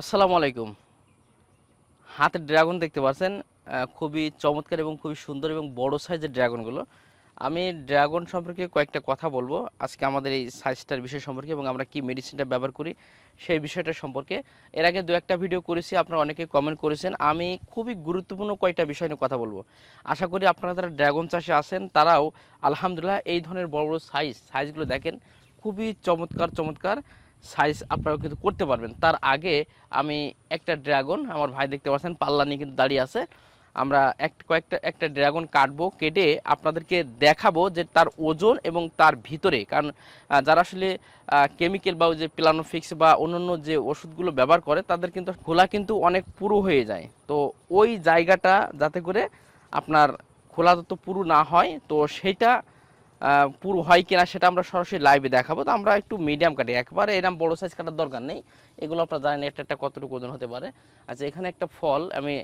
আসসালামু আলাইকুম। হাতে ড্রাগন দেখতে পাচ্ছেন, খুবই চমৎকার এবং খুবই সুন্দর এবং বড় সাইজের ড্রাগনগুলো। আমি ড্রাগন সম্পর্কে কয়েকটা কথা বলবো আজকে আমাদের এই সাইজটার বিষয় সম্পর্কে এবং আমরা কি মেডিসিনটা ব্যবহার করি সেই বিষয়টা সম্পর্কে। এর আগে দু একটা ভিডিও করেছি, আপনারা অনেকে কমেন্ট করেছেন। আমি খুবই গুরুত্বপূর্ণ কয়েকটা বিষয় নিয়ে কথা বলবো। আশা করি আপনারা যারা ড্রাগন চাষে আছেন তারাও আলহামদুলিল্লাহ এই ধরনের বড় বড় সাইজগুলো দেখেন, খুবই চমৎকার চমৎকার সাইজ আপনারা কিন্তু করতে পারবেন। তার আগে আমি একটা ড্রাগন, আমার ভাই দেখতে পাচ্ছেন পাল্লা নিয়ে কিন্তু দাঁড়িয়ে আছে, আমরা একটা ড্রাগন কাটবো, কেটে আপনাদেরকে দেখাবো যে তার ওজন এবং তার ভিতরে, কারণ যারা আসলে কেমিক্যাল বা ওই যে প্লানোফিক্স বা অন্যান্য যে ওষুধগুলো ব্যবহার করে তাদের কিন্তু খোলা কিন্তু অনেক পুরু হয়ে যায়। তো ওই জায়গাটা যাতে করে আপনার খোলা তো পুরু না হয়, তো সেইটা পুরো হয় কিনা সেটা আমরা সরাসরি লাইভে দেখাবো। তো আমরা একটু মিডিয়াম কাটি, একবারে এরকম বড় সাইজ কাটার দরকার নেই। এগুলো আপনারা জানেন একটা কতটুকু ওজন হতে পারে। আচ্ছা, এখানে একটা ফল আমি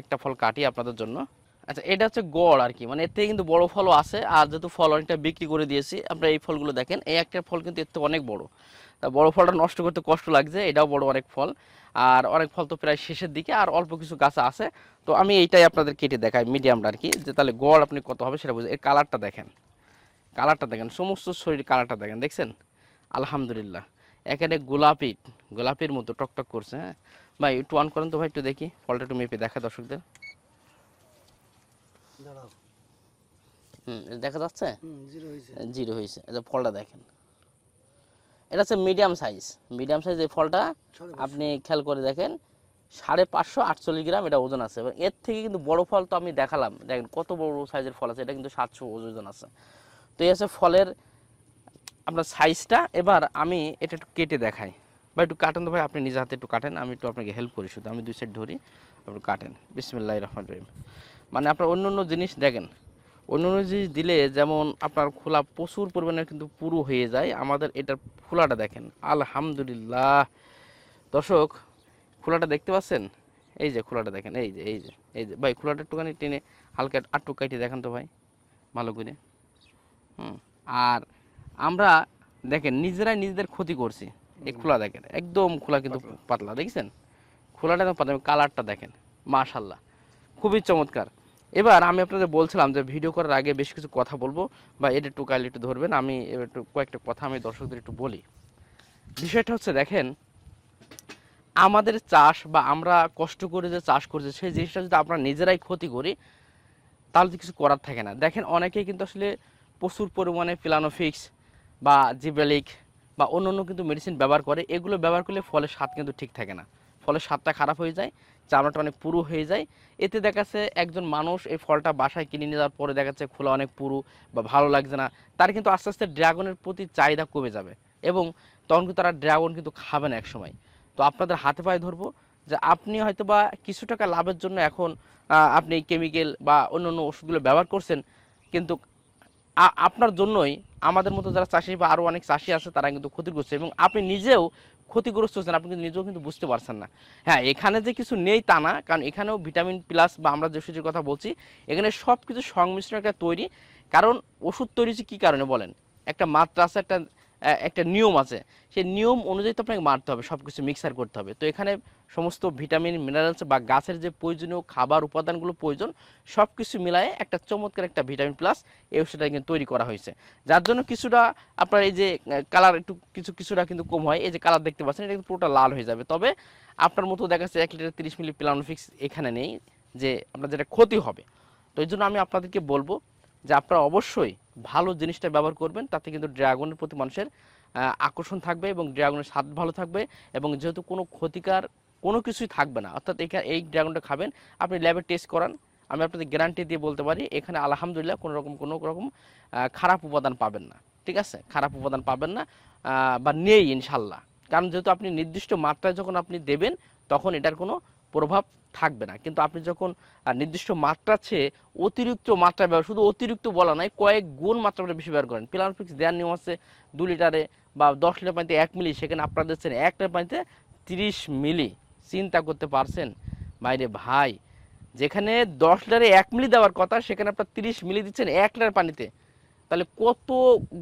একটা ফল কাটি আপনাদের জন্য। আচ্ছা, এটা হচ্ছে গড় আর কি, মানে এর থেকে কিন্তু বড় ফলও আছে, আর যেহেতু ফল অনেকটা বিক্রি করে দিয়েছি, আপনারা এই ফলগুলো দেখেন, এই একটা ফল কিন্তু এর থেকে অনেক বড়। তা বড় ফলটা নষ্ট করতে কষ্ট লাগছে, এটাও বড় অনেক ফল। আর অনেক ফল তো প্রায় শেষের দিকে, আর অল্প কিছু গাছ আছে। তো আমি এইটাই আপনাদের কেটে দেখাই মিডিয়ামটা আর কি, যে তাহলে গড় আপনি কত হবে সেটা বুঝে। এর কালারটা দেখেন, কালারটা দেখেন, সমস্ত শরীর কালারটা দেখেন, দেখছেন? আলহামদুলিল্লাহ, এখানে গোলাপি, গোলাপির মতো টকটক করছে। হ্যাঁ ভাই, একটু অন করেন তো ভাই, একটু দেখি ফলটা, একটু মেপে দেখা দর্শকদের। দেখা যাচ্ছে জিরো হয়েছে। এটা ফলটা দেখেন, এটা হচ্ছে মিডিয়াম সাইজ। মিডিয়াম সাইজ এই ফলটা আপনি খেয়াল করে দেখেন, 548 গ্রাম এটা ওজন আছে। এবং এর থেকে কিন্তু বড় ফল তো আমি দেখালাম, দেখেন কত বড় সাইজের ফল আছে, এটা কিন্তু 700 ওজন আছে। তো এই আছে ফলের আপনার সাইজটা। এবার আমি এটা একটু কেটে দেখাই। ভাই একটু কাটেন তো ভাই, আপনি নিজে হাতে একটু কাটেন, আমি একটু আপনাকে হেল্প করি, শুধু আমি দুই সাইড ধরি, আপনি কাটেন। বিসমিল্লাহির রহমানির রহিম। মানে আপনার অন্য অন্য জিনিস দেখেন, অন্য অন্য জিনিস দিলে যেমন আপনার খোলা প্রচুর পরিমাণে কিন্তু পুরো হয়ে যায়, আমাদের এটার খোলাটা দেখেন আলহামদুলিল্লাহ। দর্শক, খোলাটা দেখতে পাচ্ছেন? এই যে খোলাটা দেখেন, এই যে ভাই, খোলাটা একটুখানি টেনে হালকা আটটু কাটিয়ে দেখেন তো ভাই, ভালো করে। আর আমরা দেখেন নিজেরাই নিজেদের ক্ষতি করছি। এই খোলা দেখেন, একদম খোলা কিন্তু পাতলা, দেখছেন? খোলাটা একদম পাতলা, কালারটা দেখেন, মাশাল্লাহ, খুবই চমৎকার। এবার আমি আপনাদের বলছিলাম যে ভিডিও করার আগে বেশ কিছু কথা বলবো, বা এটা একটু কাইন্ডলি একটু ধরবেন, আমি এবার একটু কয়েকটা কথা আমি দর্শকদের একটু বলি। বিষয়টা হচ্ছে দেখেন, আমাদের চাষ বা আমরা কষ্ট করে যে চাষ করছি সেই জিনিসটা যদি আমরা নিজেরাই ক্ষতি করি তাহলে তো কিছু করার থাকে না। দেখেন অনেকেই কিন্তু আসলে প্রচুর পরিমাণে প্লানোফিক্স বা জিব্রেলিক বা অন্য অন্য কিন্তু মেডিসিন ব্যবহার করে, এগুলো ব্যবহার করলে ফলের স্বাদ কিন্তু ঠিক থাকে না, ফলের স্বাদটা খারাপ হয়ে যায়, চামড়াটা অনেক পুরু হয়ে যায়। এতে দেখা যাচ্ছে একজন মানুষ এই ফলটা বাসায় কিনে নিয়ে যাওয়ার পরে দেখা যাচ্ছে খোলা অনেক পুরু বা ভালো লাগছে না, তার কিন্তু আস্তে আস্তে ড্রাগনের প্রতি চাহিদা কমে যাবে, এবং তখন কিন্তু তারা ড্রাগন কিন্তু খাবে না এক সময়। তো আপনাদের হাতে পায়ে ধরবো যে আপনি হয়তো বা কিছু টাকা লাভের জন্য এখন আপনি কেমিক্যাল বা অন্য অন্য ওষুধগুলো ব্যবহার করছেন, কিন্তু আপনার জন্যই আমাদের মতো যারা চাষি বা আরও অনেক চাষি আছে তারা কিন্তু ক্ষতিগ্রস্ত, এবং আপনি নিজেও ক্ষতিগ্রস্ত হচ্ছেন, আপনি কিন্তু নিজেও কিন্তু বুঝতে পারছেন না। হ্যাঁ, এখানে যে কিছু নেই তা না, কারণ এখানেও ভিটামিন প্লাস বা আমরা যে ওষুধের কথা বলছি এখানে সব কিছু সংমিশ্রণ একটা তৈরি। কারণ ওষুধ তৈরি হচ্ছে কী কারণে বলেন? একটা মাত্রা আছে, একটা নিয়ম আছে, সেই নিয়ম অনুযায়ী তো আপনাকে মারতে হবে, সব কিছু মিক্সার করতে হবে। তো এখানে সমস্ত ভিটামিন মিনারেলস বা গাছের যে প্রয়োজনীয় খাবার উপাদানগুলো প্রয়োজন সব কিছু মিলায়ে একটা চমৎকার একটা ভিটামিন প্লাস এই ওষুধটা কিন্তু তৈরি করা হয়েছে, যার জন্য কিছুটা আপনার এই যে কালার একটু কিছুটা কিন্তু কম হয়। এই যে কালার দেখতে পাচ্ছেন, এটা কিন্তু পুরোটা লাল হয়ে যাবে। তবে আপনার মতো দেখা যাচ্ছে 1 লিটারে 30 মিলি প্লানোফিক্স এখানে নেই যে আপনার যেটা ক্ষতি হবে। তো এই জন্য আমি আপনাদেরকে বলবো যে আপনারা অবশ্যই ভালো জিনিসটা ব্যবহার করবেন, তাতে কিন্তু ড্রাগনের প্রতি মানুষের আকর্ষণ থাকবে এবং ড্রাগনের স্বাদ ভালো থাকবে, এবং যেহেতু কোনো ক্ষতিকার কোনো কিছুই থাকবে না, অর্থাৎ এই ড্রাগনটা খাবেন, আপনি ল্যাবে টেস্ট করান, আমি আপনাদের গ্যারান্টি দিয়ে বলতে পারি এখানে আলহামদুলিল্লাহ কোনো রকম খারাপ উপাদান পাবেন না। ঠিক আছে, খারাপ উপাদান পাবেন না, বা নেই ইনশাল্লাহ। কারণ যেহেতু আপনি নির্দিষ্ট মাত্রায় যখন আপনি দেবেন তখন এটার কোনো প্রভাব থাকবে না, কিন্তু আপনি যখন নির্দিষ্ট মাত্রা চেয়ে অতিরিক্ত মাত্রা ব্যবহার, শুধু অতিরিক্ত বলা নয়, কয়েক গুণ মাত্রাটা বেশি ব্যবহার করেন। প্লানোফিক্স দেওয়ার নিয়ম আছে 2 লিটারে বা 10 লিটার পানিতে 1 মিলি, সেখানে আপনারা দিচ্ছেন 1 লিটার পানিতে 30 মিলি। চিন্তা করতে পারছেন বাইরে ভাই, যেখানে 10 লিটারে 1 মিলি দেওয়ার কথা সেখানে আপনার 30 মিলি দিচ্ছেন 1 লিটার পানিতে। তাহলে কত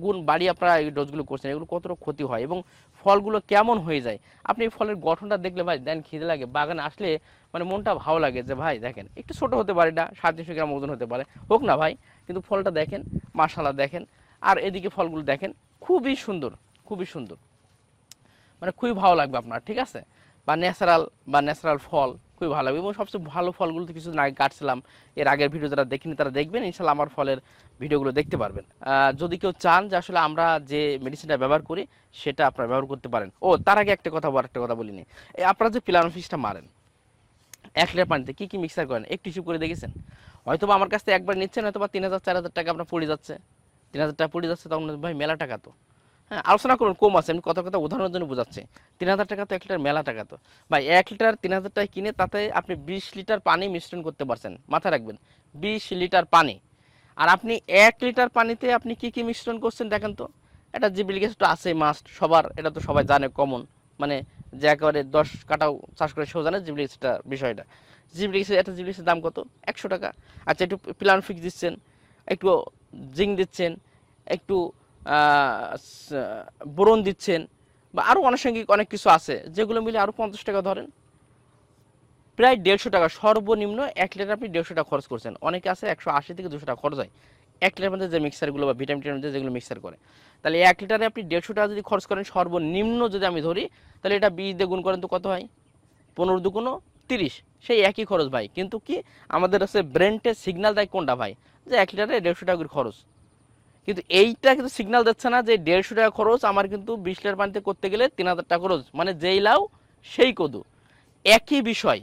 গুণ বাড়ি আপনারা এই ডোজগুলো করছেন, এগুলো কতটা ক্ষতি হয় এবং ফলগুলো কেমন হয়ে যায়। আপনি এই ফলের গঠনটা দেখলে ভাই দেন খিদে লাগে, বাগানে আসলে মানে মনটা ভালো লাগে যে ভাই দেখেন একটু ছোট হতে পারে, এটা 350 গ্রাম ওজন হতে পারে, হোক না ভাই, কিন্তু ফলটা দেখেন মাশাআল্লাহ দেখেন। আর এদিকে ফলগুলো দেখেন খুবই সুন্দর, খুবই সুন্দর, মানে খুবই ভালো লাগবে আপনার, ঠিক আছে। বা ন্যাচারাল ফল খুবই ভালো লাগবে। এবং সবচেয়ে ভালো ফলগুলো তো কিছুদিন আগে কাটছিলাম, এর আগের ভিডিও যারা দেখেনি তারা দেখবেন, ইনশাল্লাহ আমার ফলের ভিডিওগুলো দেখতে পারবেন। যদি কেউ চান যে আসলে আমরা যে মেডিসিনটা ব্যবহার করি সেটা আপনারা ব্যবহার করতে পারেন। ও তার আগে একটা কথা বলিনি, এই আপনারা যে প্লান ফিশটা মারেন 1 লিটার পানিতে কী কী মিক্সার করেন একটু হিসেব করে দেখেছেন? হয়তো বা আমার কাছ থেকে একবার নিচ্ছেন, হয়তো বা 3000-4000 টাকা আপনার পড়ে যাচ্ছে, 3000 টাকা পড়ে যাচ্ছে, তখন ভাই মেলা টাকা তো। হ্যাঁ, আলোচনা করুন, কম আছে, আমি কথা কথা উদাহরণের জন্য বোঝাচ্ছি। 3000 টাকা তো 1 লিটার মেলা টাকা তো ভাই। 1 লিটার 3000 টাকা কিনে তাতে আপনি 20 লিটার পানি মিশ্রণ করতে পারছেন, মাথায় রাখবেন 20 লিটার পানি। আর আপনি 1 লিটার পানিতে আপনি কি কি মিশ্রণ করছেন দেখেন তো। এটা জিবিলিক অ্যাসিড তো আছে মাস্ট সবার, এটা তো সবাই জানে কমন, মানে যে একেবারে 10 কাটাও চাষ করে সেও জানে জিবিলিক অ্যাসিডটা বিষয়টা। জিবিলিক অ্যাসিড, একটা জিবিলিক অ্যাসিডের দাম কত? 100 টাকা। আচ্ছা, একটু প্লান ফিক্স দিচ্ছেন, একটু জিঙ্ক দিচ্ছেন, একটু বোরন দিচ্ছেন, বা আরও আনুষঙ্গিক অনেক কিছু আছে, যেগুলো মিলে আরও 50 টাকা ধরেন, প্রায় 150 টাকা সর্বনিম্ন। 1 লিটার আপনি 150 টাকা খরচ করছেন। অনেকে আছে 180 থেকে 200 টাকা খরচ হয় 1 লিটার মধ্যে যে মিক্সারগুলো বা ভিটামিন মধ্যে যেগুলো মিক্সার করে। তাহলে 1 লিটারে আপনি 150 টাকা যদি খরচ করেন সর্বনিম্ন, যদি আমি ধরি, তাহলে এটা 20 দিয়ে গুণ করেন তো কত হয়? 15 দুগুণ 30, সেই একই খরচ ভাই। কিন্তু কি আমাদের আছে ব্রেনটে সিগন্যাল দেয় কোনটা ভাই, যে 1 লিটারে 150 টাকা করে খরচ। কিন্তু এইটা কিন্তু সিগন্যাল দিচ্ছে না যে 150 টাকা খরচ আমার কিন্তু 20 লিটার পানিতে করতে গেলে 3000 টাকা খরচ, মানে যেই লাউ সেই কদু, একই বিষয়।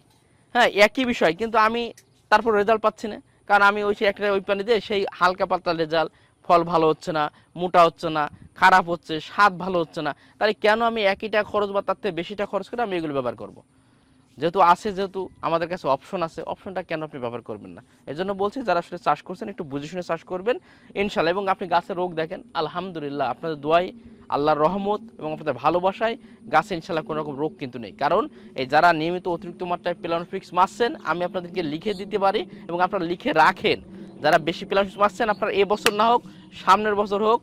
হ্যাঁ, একই বিষয়, কিন্তু আমি তারপর রেজাল্ট পাচ্ছি না, কারণ আমি ওই একটা ওই পানি দিয়ে সেই হালকা পাতলা রেজাল্ট, ফল ভালো হচ্ছে না, মোটা হচ্ছে না, খারাপ হচ্ছে, স্বাদ ভালো হচ্ছে না। তাহলে কেন আমি একই টাকা খরচ বা তার থেকে বেশি টাকা খরচ করে আমি এগুলো ব্যবহার করব? যেহেতু আছে, যেহেতু আমাদের কাছে অপশন আছে, অপশনটা কেন আপনি ব্যবহার করবেন না? এই জন্য বলছি যারা আসলে চাষ করছেন একটু বুঝে শুনে চাষ করবেন ইনশাল্লাহ। এবং আপনি গাছের রোগ দেখেন আলহামদুলিল্লাহ, আপনাদের দোয়াই, আল্লাহর রহমত এবং আপনাদের ভালোবাসায় গাছে ইনশাল্লাহ কোনো রকম রোগ কিন্তু নেই। কারণ এই যারা নিয়মিত অতিরিক্ত মাত্রায় প্লানোফিক্স মারছেন, আমি আপনাদেরকে লিখে দিতে পারি এবং আপনারা লিখে রাখেন, যারা বেশি প্লানোফিক্স মারছেন আপনারা এ বছর না হোক সামনের বছর হোক,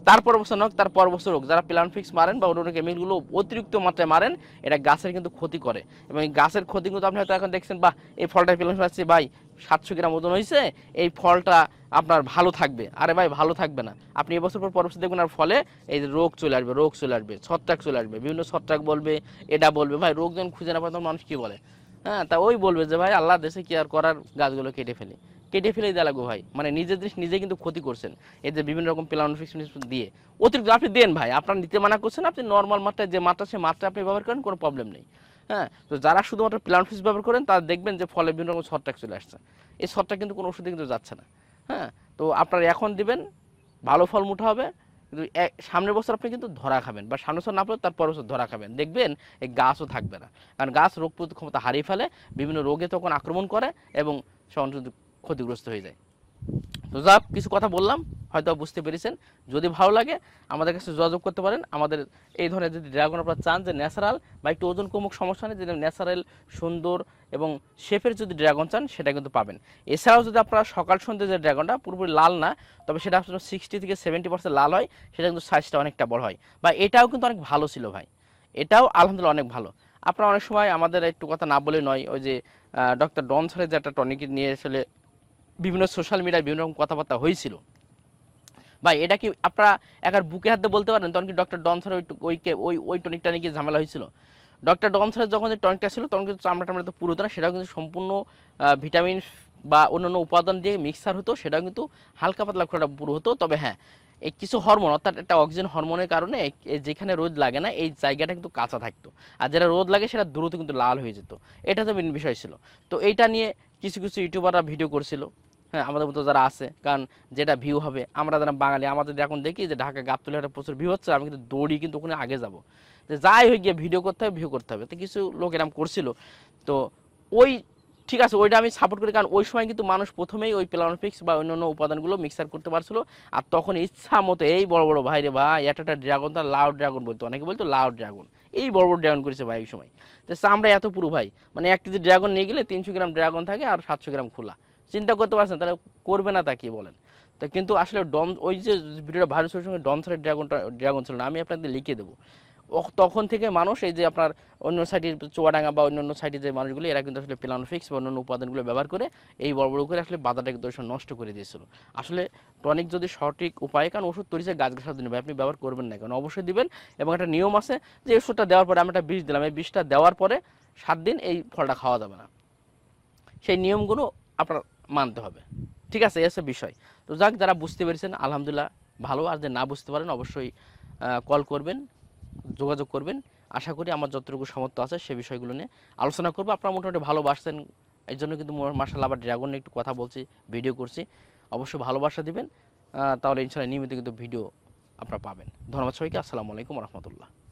তারপর বছর হোক তার পর বছর হোক, যারা প্লান ফিক্স মারেন বা অন্য কেমিক্যালগুলো অতিরিক্ত মাত্রায় মারেন, এটা গাছের কিন্তু ক্ষতি করে। এবং এই গাছের ক্ষতি কিন্তু আপনি হয়তো এখন দেখছেন, বা এই ফলটা প্লান ফিক্স ভাই 700 গ্রাম ওজন হয়েছে, এই ফলটা আপনার ভালো থাকবে। আরে ভাই ভালো থাকবে না, আপনি এবছর পর বছর দেখবেন আর ফলে এই যে রোগ চলে আসবে, রোগ চলে আসবে, ছত্রাক চলে আসবে, বিভিন্ন ছত্রাক বলবে, এটা বলবে। ভাই রোগ যখন খুঁজে না পায় তখন মানুষ কী বলে? হ্যাঁ, তা ওই বলবে যে ভাই আল্লাহ দেশে কি আর করার, গাছগুলো কেটে ফেলে, কেটে ফেলেই দেওয়া লাগবে ভাই। মানে নিজের জিনিস নিজে কিন্তু ক্ষতি করছেন এই যে বিভিন্ন রকম প্লানোফিক্স দিয়ে। অতিরিক্ত আপনি দেন ভাই, আপনার নিতে মানা করছেন, আপনি নর্মাল মাত্রায় যে মাত্রা সে মাত্রা আপনি ব্যবহার করেন, কোনো প্রবলেম নেই। হ্যাঁ, তো যারা শুধুমাত্র প্লানোফিক্স ব্যবহার করেন তারা দেখবেন যে ফলে বিভিন্ন রকম ছত্রাক চলে আসছে। এই ছত্রাক কিন্তু কোনো ওষুধে কিন্তু যাচ্ছে না। হ্যাঁ, তো আপনারা এখন দিবেন, ভালো ফল মুঠা হবে, কিন্তু সামনের বছর আপনি কিন্তু ধরা খাবেন, বা সামনের বছর না পেলে তার পরের বছর ধরা খাবেন, দেখবেন এই গাছও থাকবে না। কারণ গাছ রোগ প্রতিরোধ ক্ষমতা হারিয়ে ফেলে, বিভিন্ন রোগে তখন আক্রমণ করে এবং সে ক্ষতিগ্রস্ত হয়ে যায়। তো যা কিছু কথা বললাম হয়তো বুঝতে পেরেছেন। যদি ভালো লাগে আমাদের কাছে যোগাযোগ করতে পারেন। আমাদের এই ধরনের যদি ড্রাগন আপনারা চান যে ন্যাচারাল বা একটু ওজন কমুক সমস্যা নেই, যদি ন্যাচারাল সুন্দর এবং শেপের যদি ড্রাগন চান সেটা কিন্তু পাবেন। এছাড়াও যদি আপনারা সকাল সন্ধ্যে যে ড্রাগনটা পুরোপুরি লাল না, তবে সেটা আপনার 60 থেকে 70% লাল হয়, সেটা কিন্তু সাইজটা অনেকটা বড় হয়, বা এটাও কিন্তু অনেক ভালো ছিল ভাই, এটাও আলহামদুলিল্লাহ অনেক ভালো। আপনারা অনেক সময় আমাদের একটু কথা না বলে নয়, ওই যে ডক্টর ডনসরের যে একটা টনিক নিয়ে আসলে বিভিন্ন সোশ্যাল মিডিয়ায় বিভিন্ন রকম কথাবার্তা হয়েছিল ভাই, এটা কি আপনারা একবার বুকে হাতে বলতে পারেন তখন কি ডক্টর ডনসর ওই টনিকটা নিয়ে ঝামেলা হয়েছিল? ডক্টর ডনসরের যখন যে টনিকটা ছিল তখন কিন্তু চামড়া টামড়া তো পুরো হতো না, সেটাও কিন্তু সম্পূর্ণ ভিটামিন বা অন্যান্য উপাদান দিয়ে মিক্সার হতো, সেটাও কিন্তু হালকা পাতলা করে পুরো হতো। তবে হ্যাঁ, এই কিছু হরমোন, অর্থাৎ একটা অক্সিজেন হরমোনের কারণে যেখানে রোদ লাগে না এই জায়গাটা কিন্তু কাঁচা থাকতো, আর যেটা রোদ লাগে সেটা দ্রুত কিন্তু লাল হয়ে যেত। এটা তো মেন বিষয় ছিল। তো এইটা নিয়ে কিছু কিছু ইউটিউবাররা ভিডিও করছিল, হ্যাঁ আমাদের মতো যারা আছে, কারণ যেটা ভিউ হবে, আমরা যারা বাঙালি আমাদের এখন দেখি যে ঢাকা গাবতলী একটা প্রচুর ভিউ হচ্ছে, আমি কিন্তু দৌড়ি কিন্তু ওখানে আগে যাব, যে যাই হয়ে গিয়ে ভিডিও করতে হবে, ভিউ করতে হবে। তো কিছু লোক এরকম করছিল, তো ওই ঠিক আছে ওইটা আমি সাপোর্ট করি, কারণ ওই সময় কিন্তু মানুষ প্রথমেই ওই প্লানোফিক্স বা অন্যান্য উপাদানগুলো মিক্সার করতে পারছিল, আর তখন ইচ্ছা মতো এই বড় বড় ভাই রে ভাই, একটা ড্রাগন, তার লাউ ড্রাগন বলতো, অনেকে বলতো লাউ ড্রাগন, এই বড় বড় ড্রাগন করেছে ভাই ওই সময়। তো চামড়া এত পুরো ভাই, মানে 1 কেজি ড্রাগন নিয়ে গেলে 300 গ্রাম ড্রাগন থাকে আর 700 গ্রাম খোলা, চিন্তা করতে পারছেন? তাহলে করবে না তা কি বলেন? তো কিন্তু আসলে ডন ওই যে ভিডিওটা ভাইরাল হওয়ার সঙ্গে ডন থ্রেড ড্রাগন ছিল না, আমি আপনাদের লিখে দেবো। তখন থেকে মানুষ এই যে আপনার অন্য সাইডের চুয়াডাঙ্গা বা অন্যান্য সাইডে যে মানুষগুলো এরা কিন্তু আসলে প্লানোফিক্স বা অন্যান্য উপাদানগুলো ব্যবহার করে এই বড় বড় করে আসলে বাজারটাকে দর্শন নষ্ট করে দিয়েছিল। আসলে টনিক যদি সঠিক উপায়, কারণ ওষুধ তৈরি গাছ গাছার জন্য আপনি ব্যবহার করবেন না, কারণ অবশ্যই দিবেন এবং একটা নিয়ম আছে যে ওষুধটা দেওয়ার পরে আমি একটা বিষ দিলাম, এই বিষটা দেওয়ার পরে 7 দিন এই ফলটা খাওয়া যাবে না, সেই নিয়মগুলো আপনার মানতে হবে। ঠিক আছে, এসে বিষয়। তো যাক, যারা বুঝতে পেরেছেন আলহামদুলিল্লাহ ভালো, আর যে না বুঝতে পারেন অবশ্যই কল করবেন, যোগাযোগ করবেন। আশা করি আমার যতটুকু সামর্থ্য আছে সে বিষয়গুলো নিয়ে আলোচনা করবো। আপনারা মোটামুটি ভালোবাসছেন, এই জন্য কিন্তু মার্শাল্লাহ আবার ড্রাগন নিয়ে একটু কথা বলছি, ভিডিও করছি। অবশ্যই ভালোবাসা দিবেন, তাহলে ইনশাআল্লাহ নিয়মিত কিন্তু ভিডিও আপনারা পাবেন। ধন্যবাদ সবাইকে, আসসালামু আলাইকুম রহমতুল্লাহ।